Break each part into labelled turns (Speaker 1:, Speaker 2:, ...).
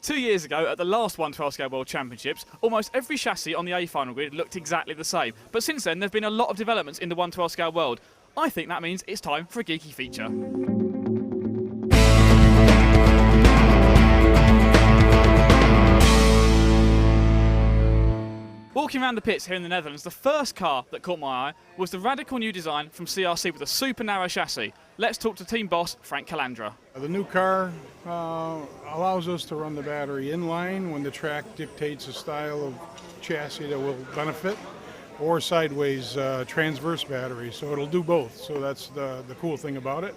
Speaker 1: 2 years ago, at the last 112 Scale World Championships, almost every chassis on the A final grid looked exactly the same. But since then, there have been a lot of developments in the 112 Scale world. I think that means it's time for a geeky feature. Walking around the pits here in the Netherlands, the first car that caught my eye was the radical new design from CRC with a super narrow chassis. Let's talk to team boss Frank Calandra.
Speaker 2: The new car allows us to run the battery inline when the track dictates a style of chassis that will benefit, or sideways transverse battery, so it'll do both. So that's the cool thing about it.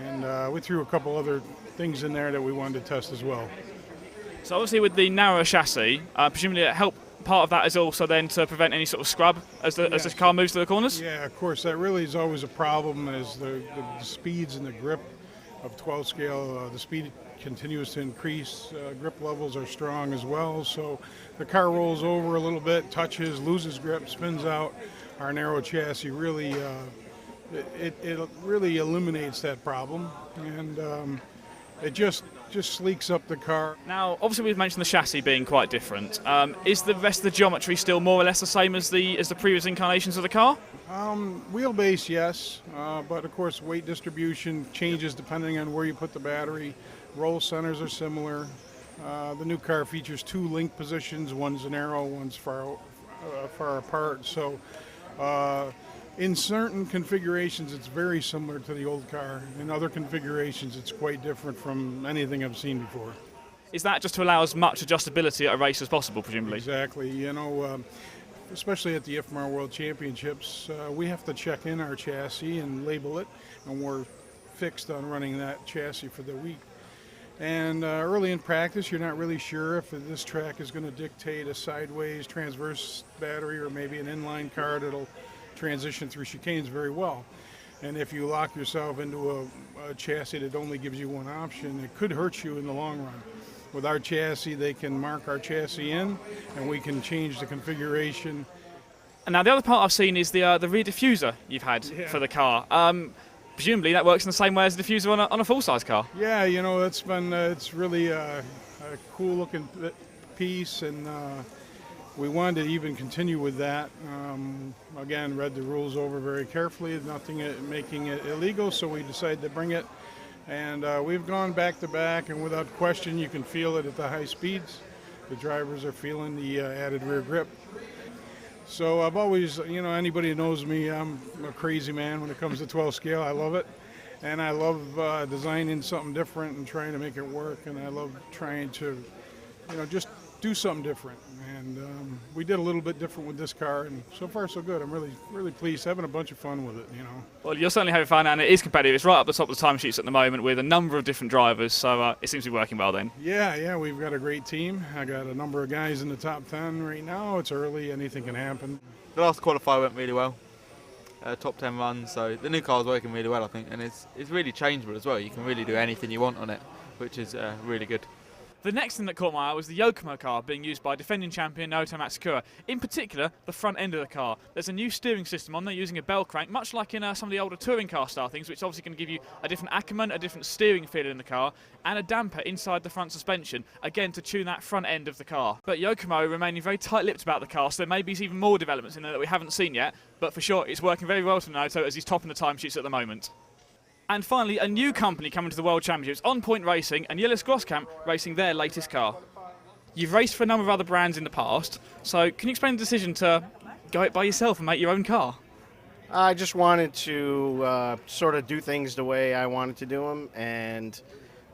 Speaker 2: And we threw a couple other things in there that we wanted to test as well.
Speaker 1: So obviously with the narrower chassis, presumably it helped. Part of that is also then to prevent any sort of scrub as the car moves to the corners?
Speaker 2: Yeah, of course, that really is always a problem as the speeds and the grip of 12 scale, the speed continues to increase, grip levels are strong as well, so the car rolls over a little bit, touches, loses grip, spins out. Our narrow chassis really, it really eliminates that problem, and it just sleeks up the car.
Speaker 1: Now, obviously we've mentioned the chassis being quite different. Is the rest of the geometry still more or less the same as the previous incarnations of the car?
Speaker 2: Wheelbase, yes, but of course weight distribution changes depending on where you put the battery. Roll centers are similar. The new car features 2 link positions. One's narrow, one's far apart. So in certain configurations, it's very similar to the old car. In other configurations, it's quite different from anything I've seen before.
Speaker 1: Is that just to allow as much adjustability at a race as possible, presumably?
Speaker 2: Exactly. You know, especially at the IFMAR World Championships, we have to check in our chassis and label it, and we're fixed on running that chassis for the week. And early in practice, you're not really sure if this track is going to dictate a sideways transverse battery or maybe an inline car that'll transition through chicanes very well. And if you lock yourself into a chassis that only gives you one option, it could hurt you in the long run. With our chassis, they can mark our chassis in, and we can change the configuration.
Speaker 1: And now the other part I've seen is the rear diffuser you've had for the car. Presumably that works in the same way as the diffuser on a full-size car.
Speaker 2: Yeah, you know, it's been it's really a cool-looking piece, and we wanted to even continue with that. Again, read the rules over very carefully, nothing making it illegal, so we decided to bring it. And we've gone back to back, and without question, you can feel it at the high speeds. The drivers are feeling the added rear grip. So I've always, you know, anybody who knows me, I'm a crazy man when it comes to 12 scale. I love it. And I love designing something different and trying to make it work. And I love trying to, you know, just do something different. And we did a little bit different with this car, and so far so good. I'm really pleased, having a bunch of fun with it, you know.
Speaker 1: Well, you're certainly having fun, and it is competitive. It's right up the top of the timesheets at the moment with a number of different drivers, so it seems to be working well then.
Speaker 2: Yeah, we've got a great team. I got a number of guys in the top 10 right now. It's early, anything can happen.
Speaker 3: The last qualifier went really well. Top 10 runs, so the new car's working really well, I think, and it's really changeable as well. You can really do anything you want on it, which is really good.
Speaker 1: The next thing that caught my eye was the Yokomo car being used by defending champion Naoto Matsukura. In particular, the front end of the car. There's a new steering system on there using a bell crank, much like in some of the older touring car style things, which obviously can give you a different acumen, a different steering feel in the car, and a damper inside the front suspension, again to tune that front end of the car. But Yokomo remaining very tight-lipped about the car, so there may be even more developments in there that we haven't seen yet, but for sure it's working very well for Naoto as he's topping the timesheets at the moment. And finally, a new company coming to the World Championships, On Point Racing and Gilles Groskamp racing their latest car. You've raced for a number of other brands in the past, so can you explain the decision to go it by yourself and make your own car?
Speaker 4: I just wanted to sort of do things the way I wanted to do them, and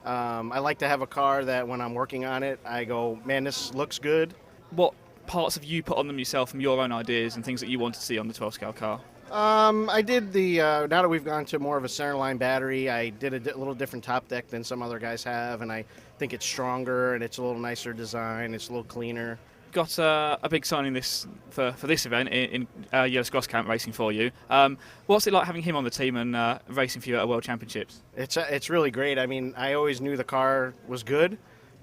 Speaker 4: I like to have a car that when I'm working on it, I go, man, this looks good.
Speaker 1: What parts have you put on them yourself from your own ideas and things that you wanted to see on the 12 scale car?
Speaker 4: I did now that we've gone to more of a centerline battery, I did a little different top deck than some other guys have, and I think it's stronger and it's a little nicer design, it's a little cleaner.
Speaker 1: Got a big signing for this event in Gilles Groskamp racing for you. What's it like having him on the team and racing for you at a World Championships?
Speaker 4: It's really great. I mean, I always knew the car was good.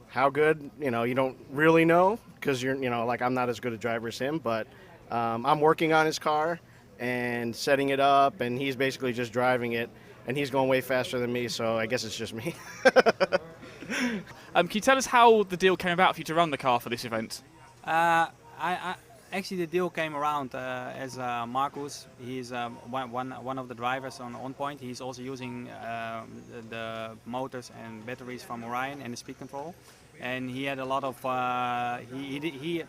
Speaker 4: How good, you know, you don't really know because like I'm not as good a driver as him, but I'm working on his car and setting it up, and he's basically just driving it, and he's going way faster than me, so I guess it's just me.
Speaker 1: Can you tell us how the deal came about for you to run the car for this event?
Speaker 5: Actually, the deal came around as Marcus. He's one of the drivers on Point. He's also using the motors and batteries from Orion and the speed control. And he had a lot of he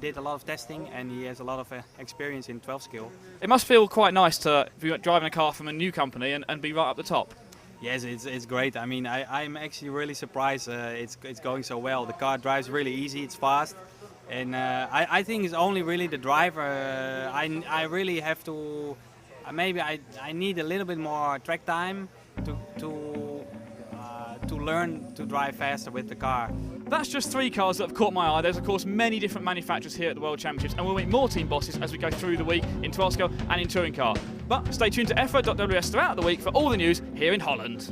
Speaker 5: did a lot of testing, and he has a lot of experience in 12 skill.
Speaker 1: It must feel quite nice to be driving a car from a new company and be right up the top.
Speaker 5: Yes, it's great. I mean, I'm actually really surprised it's going so well. The car drives really easy, it's fast. And I think it's only really the driver. I really have to. Maybe I need a little bit more track time to learn to drive faster with the car.
Speaker 1: That's just 3 cars that have caught my eye. There's of course many different manufacturers here at the World Championships, and we'll meet more team bosses as we go through the week in 12 scale and in touring car. But stay tuned to F1.ws throughout the week for all the news here in Holland.